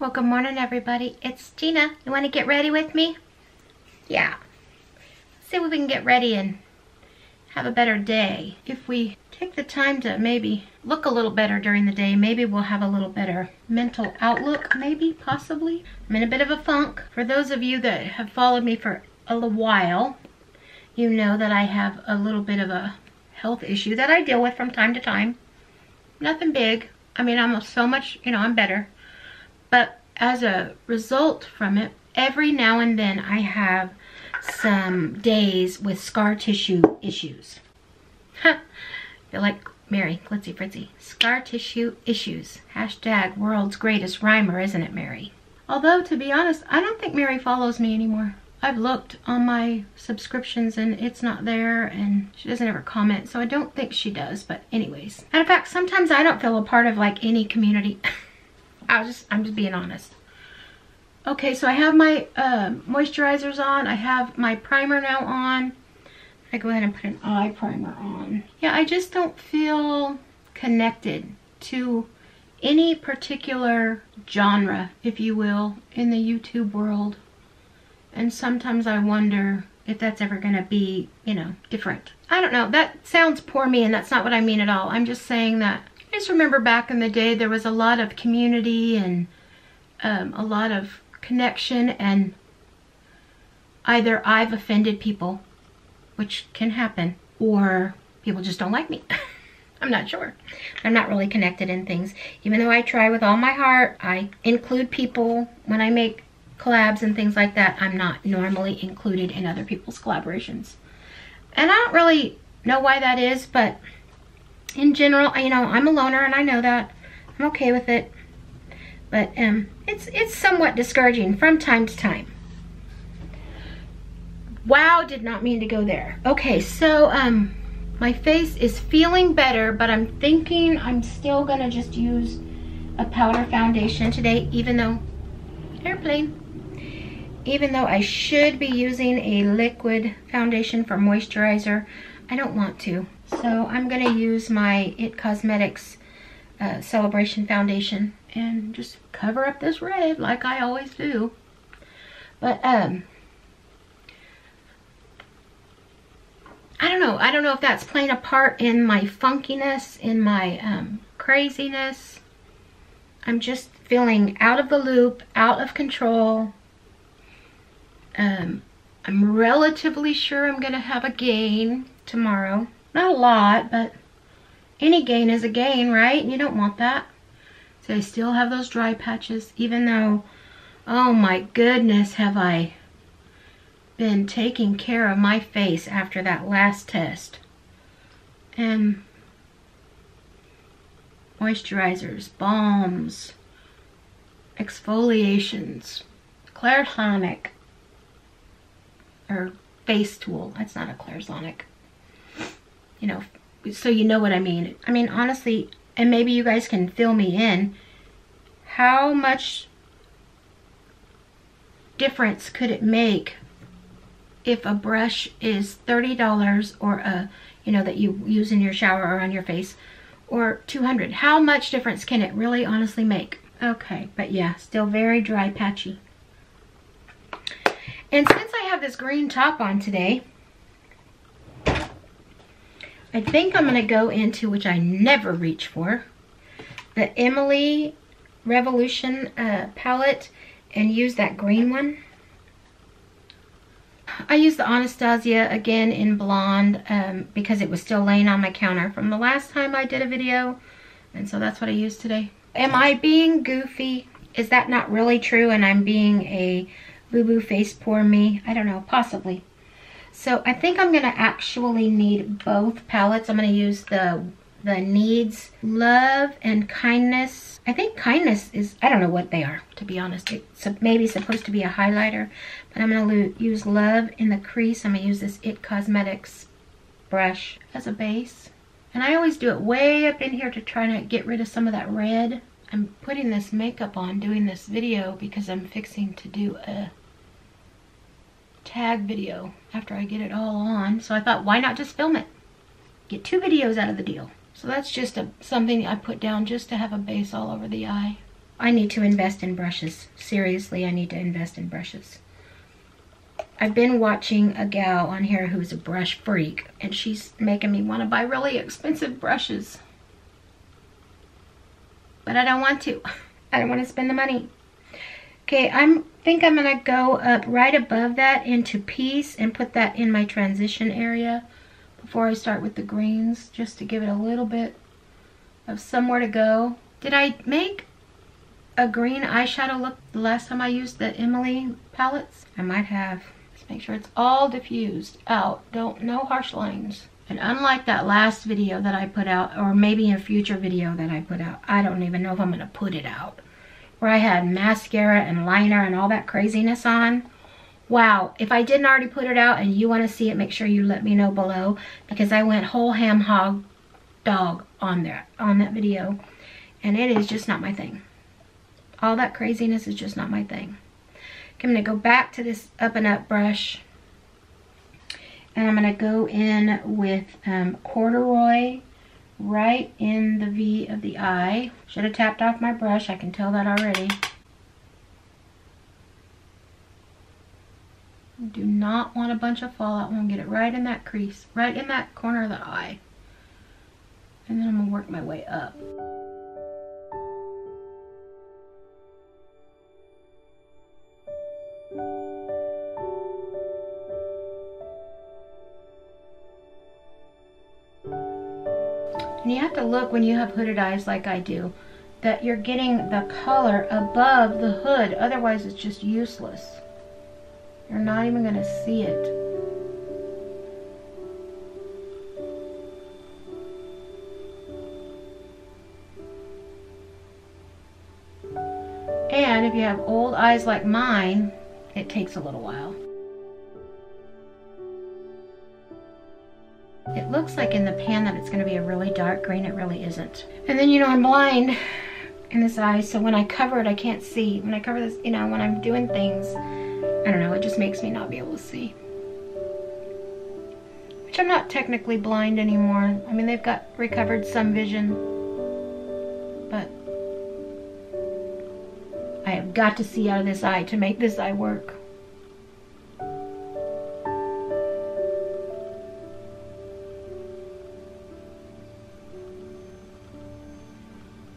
Well, good morning, everybody. It's Gina. You want to get ready with me? Yeah. Let's see if we can get ready and have a better day. If we take the time to maybe look a little better during the day, maybe we'll have a little better mental outlook, maybe, possibly. I'm in a bit of a funk. For those of you that have followed me for a little while, you know that I have a little bit of a health issue that I deal with from time to time. Nothing big. I mean, I'm so much, I'm better. But as a result from it, every now and then I have some days with scar tissue issues. Feel like Mary, Glitzy Fritzy. Scar tissue issues. Hashtag world's greatest rhymer, isn't it, Mary? Although, to be honest, I don't think Mary follows me anymore. I've looked on my subscriptions and it's not there, and she doesn't ever comment, so I don't think she does. But anyways, and in fact, sometimes I don't feel a part of like any community. I'm just being honest. Okay, so I have my moisturizers on. I have my primer now on. I go ahead and put an eye primer on. Yeah, I just don't feel connected to any particular genre, if you will, in the YouTube world. And sometimes I wonder if that's ever going to be, different. I don't know. That sounds poor me, and that's not what I mean at all. I'm just saying that I just remember back in the day there was a lot of community and a lot of connection, and either I've offended people, which can happen, or people just don't like me. I'm not sure. I'm not really connected in things. Even though I try with all my heart, I include people when I make collabs and things like that. I'm not normally included in other people's collaborations. And I don't really know why that is, but in general, I'm a loner and I know that. I'm okay with it. But it's somewhat discouraging from time to time. Wow, did not mean to go there. Okay, so my face is feeling better, but I'm thinking I'm still gonna just use a powder foundation today, even though I should be using a liquid foundation for moisturizer. I don't want to. So I'm gonna use my IT Cosmetics Celebration Foundation and just cover up this red like I always do. But I don't know if that's playing a part in my funkiness, in my craziness. I'm just feeling out of the loop, out of control. I'm relatively sure I'm gonna have a gain tomorrow. Not a lot, but any gain is a gain, right? You don't want that. So I still have those dry patches, even though, oh my goodness, have I been taking care of my face after that last test. And moisturizers, balms, exfoliations, Clairsonic, or face tool. That's not a Clairsonic. So you know what I mean. I mean, honestly, and maybe you guys can fill me in, how much difference could it make if a brush is $30 or that you use in your shower or on your face, or $200? How much difference can it really honestly make? Okay, but yeah, still very dry, patchy. And since I have this green top on today, I think I'm going to go into, which I never reach for, the Emily Revolution palette and use that green one. I used the Anastasia again in blonde because it was still laying on my counter from the last time I did a video, and so that's what I used today. Am I being goofy? Is that not really true and I'm being a boo-boo face poor me? I don't know, possibly. So I think I'm going to actually need both palettes. I'm going to use the Needs Love and Kindness. I think Kindness is, I don't know what they are, to be honest. It's maybe supposed to be a highlighter, but I'm going to use Love in the crease. I'm going to use this IT Cosmetics brush as a base. And I always do it way up in here to try to get rid of some of that red. I'm putting this makeup on doing this video because I'm fixing to do a tag video after I get it all on. So I thought, why not just film it? Get 2 videos out of the deal. So that's just something I put down just to have a base all over the eye. I need to invest in brushes. Seriously, I need to invest in brushes. I've been watching a gal on here who's a brush freak, and she's making me want to buy really expensive brushes. But I don't want to. I don't want to spend the money. Okay, think I'm going to go up right above that into Peace and put that in my transition area before I start with the greens, just to give it a little bit of somewhere to go. Did I make a green eyeshadow look the last time I used the Emily palettes? I might have. Just make sure it's all diffused out. No harsh lines. And unlike that last video that I put out, or maybe a future video that I put out, I don't even know if I'm going to put it out, where I had mascara and liner and all that craziness on. Wow, if I didn't already put it out and you want to see it, make sure you let me know below, because I went whole ham hog dog on that video, and it is just not my thing. All that craziness is just not my thing. Okay, I'm going to go back to this Up and Up brush, and I'm going to go in with Corduroy right in the V of the eye. Should have tapped off my brush, I can tell that already. Do not want a bunch of fallout. I'm going to get it right in that crease, right in that corner of the eye. And then I'm going to work my way up. And you have to look when you have hooded eyes like I do, that you're getting the color above the hood, otherwise it's just useless. You're not even going to see it. And if you have old eyes like mine, it takes a little while. It looks like in the pan that it's going to be a really dark green. It really isn't. And then, you know, I'm blind in this eye, so when I cover it, I can't see. When I cover this, you know, when I'm doing things, I don't know, it just makes me not be able to see. Which I'm not technically blind anymore. I mean, they've got recovered some vision, but I have got to see out of this eye to make this eye work.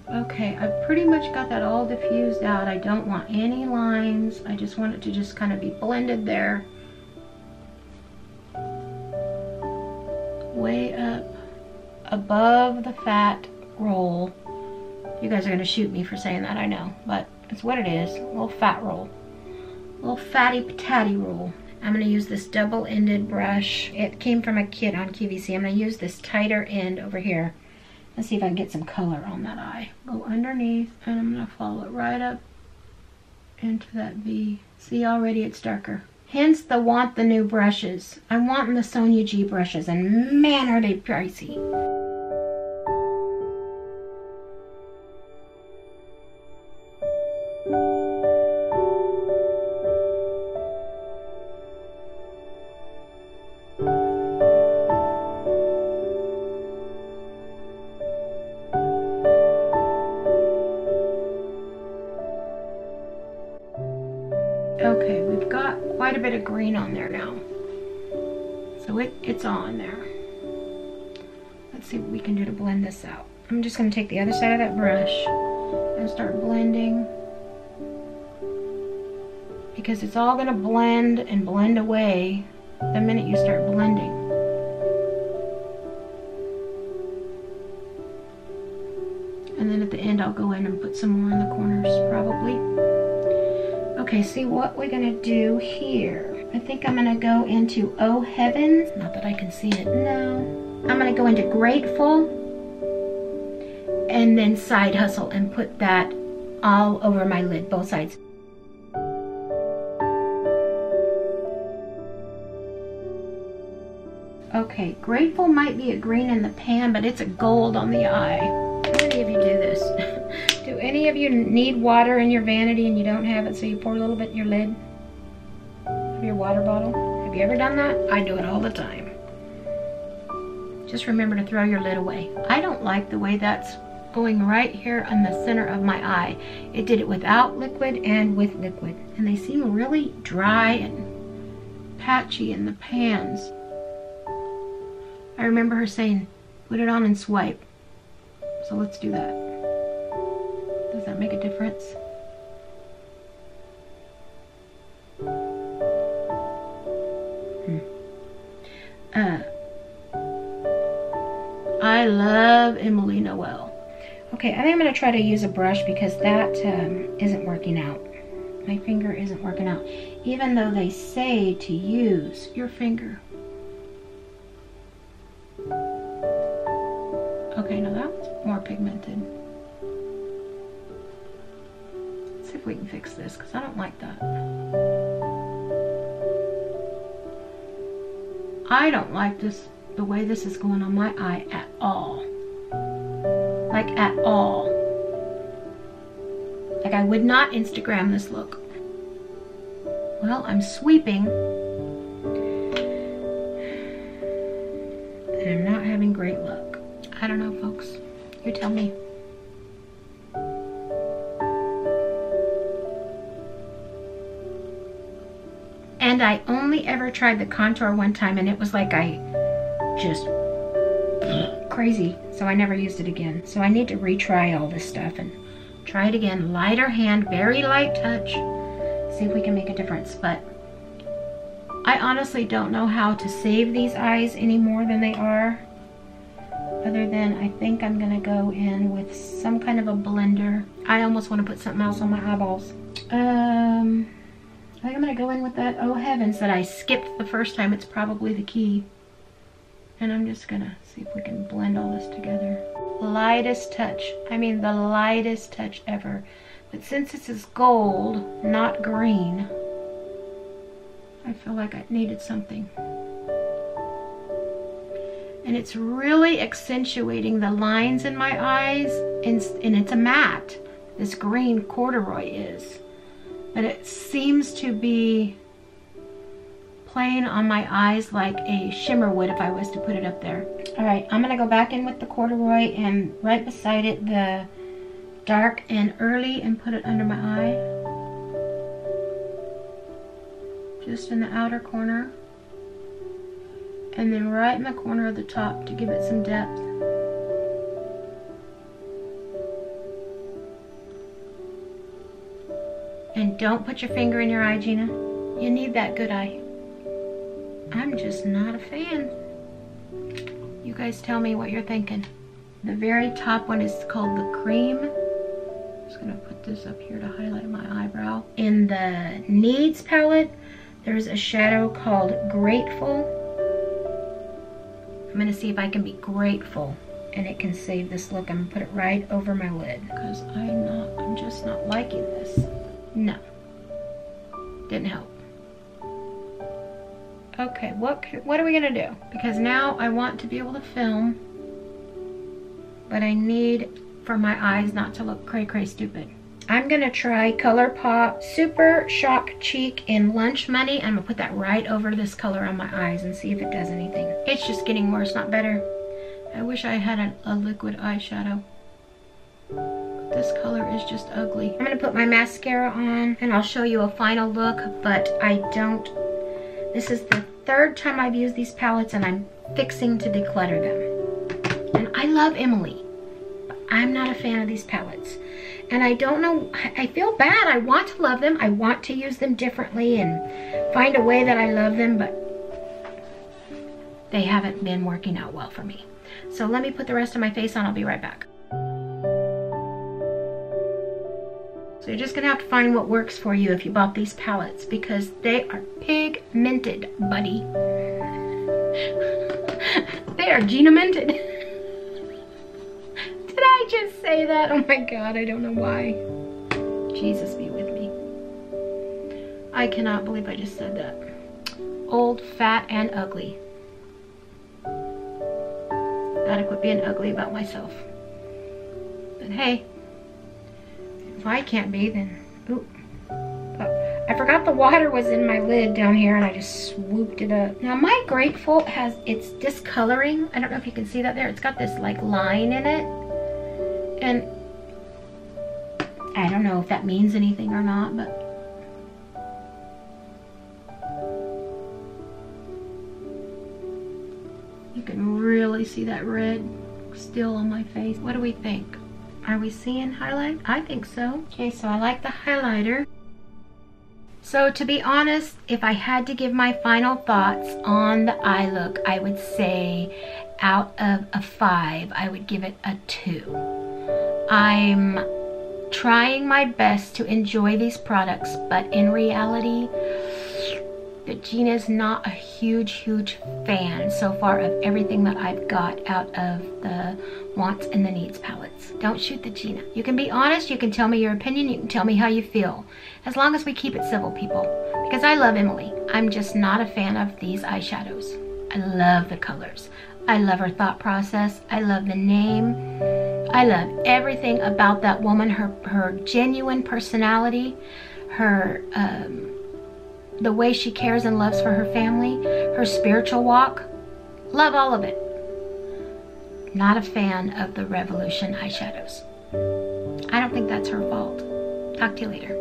Okay, I've pretty much got that all diffused out. I don't want any lines. I just want it to just kind of be blended there. Way up above the fat roll. You guys are going to shoot me for saying that, I know, but it's what it is. A little fat roll. A little fatty patati roll. I'm going to use this double-ended brush. It came from a kit on QVC. I'm going to use this tighter end over here. Let's see if I can get some color on that eye. Go underneath, and I'm going to follow it right up into that V. See, already it's darker. Hence the want the new brushes. I'm wanting the Sonia G brushes, and man, are they pricey. Okay, we've got quite a bit of green on there now. So it's on there. Let's see what we can do to blend this out. I'm just going to take the other side of that brush and start blending, because it's all going to blend and blend away the minute you start blending. And then at the end I'll go in and put some more in the corners probably. Okay, see what we're gonna do here. I think I'm gonna go into Oh Heavens. Not that I can see it, no. I'm gonna go into Grateful and then Side Hustle and put that all over my lid, both sides. Okay, Grateful might be a green in the pan, but it's a gold on the eye. How many of you do this? Do any of you need water in your vanity and you don't have it, so you pour a little bit in your lid of your water bottle? Have you ever done that? I do it all the time. Just remember to throw your lid away. I don't like the way that's going right here on the center of my eye. It did it without liquid and with liquid. And they seem really dry and patchy in the pans. I remember her saying, put it on and swipe. So let's do that. Does that make a difference? I love Emily Noel. Okay, I think I'm going to try to use a brush because that isn't working out. My finger isn't working out. Even though they say to use your finger. Okay, now that's more pigmented. Let's see if we can fix this because I don't like that. I don't like this, the way this is going on my eye at all. Like at all. Like I would not Instagram this look. Well, I'm sweeping. And I'm not having great luck. I don't know, folks. You tell me. And I only ever tried the contour one time and it was like I just crazy. So I never used it again. So I need to retry all this stuff and try it again. Lighter hand, very light touch. See if we can make a difference. But I honestly don't know how to save these eyes any more than they are. Other than I think I'm gonna go in with some kind of a blender. I almost want to put something else on my eyeballs. I think I'm gonna go in with that Oh Heavens that I skipped the first time. It's probably the key. And I'm just gonna see if we can blend all this together. Lightest touch. I mean the lightest touch ever. But since this is gold, not green, I feel like I needed something. And it's really accentuating the lines in my eyes. And it's a matte. This green corduroy is. But it seems to be playing on my eyes like a shimmer would if I was to put it up there. Alright, I'm going to go back in with the corduroy and right beside it the dark and early and put it under my eye. Just in the outer corner. And then right in the corner of the top to give it some depth. And don't put your finger in your eye, Gina. You need that good eye. I'm just not a fan. You guys tell me what you're thinking. The very top one is called the cream. I'm just gonna put this up here to highlight my eyebrow. In the Needs palette, there's a shadow called Grateful. I'm gonna see if I can be grateful and it can save this look. I'm gonna put it right over my lid because I'm just not liking this. No, didn't help. Okay, what are we gonna do? Because now I want to be able to film, but I need for my eyes not to look cray stupid. I'm gonna try ColourPop Super Shock Cheek in Lunch Money. I'm gonna put that right over this color on my eyes and see if it does anything. It's just getting worse, not better. I wish I had a liquid eyeshadow. But this color is just ugly. I'm gonna put my mascara on and I'll show you a final look, but this is the third time I've used these palettes and I'm fixing to declutter them. And I love Emily, but I'm not a fan of these palettes. And I don't know, I feel bad. I want to love them. I want to use them differently and find a way that I love them, but they haven't been working out well for me. So let me put the rest of my face on. I'll be right back. So you're just gonna have to find what works for you if you bought these palettes because they are pigmented, buddy. They are Gina mented. Did I just say that? Oh my God, I don't know why. Jesus be with me. I cannot believe I just said that. Old, fat, and ugly. Gotta quit being ugly about myself. But hey, if I can't be, then... Ooh. Oh, I forgot the water was in my lid down here and I just swooped it up. Now my Grateful it's discoloring. I don't know if you can see that there. It's got this like line in it. And I don't know if that means anything or not, but you can really see that red still on my face. What do we think? Are we seeing highlight? I think so. Okay, so I like the highlighter. So to be honest, if I had to give my final thoughts on the eye look, I would say out of a 5, I would give it a 2. I'm trying my best to enjoy these products, but in reality, Gina's not a huge fan so far of everything that I've got out of the wants and the needs palettes. Don't shoot the Gina. You can be honest, you can tell me your opinion, you can tell me how you feel. As long as we keep it civil, people. Because I love Emily. I'm just not a fan of these eyeshadows. I love the colors. I love her thought process. I love the name. I love everything about that woman, her genuine personality, her the way she cares and loves for her family, her spiritual walk. Love all of it. Not a fan of the Revolution eyeshadows. I don't think that's her fault. Talk to you later.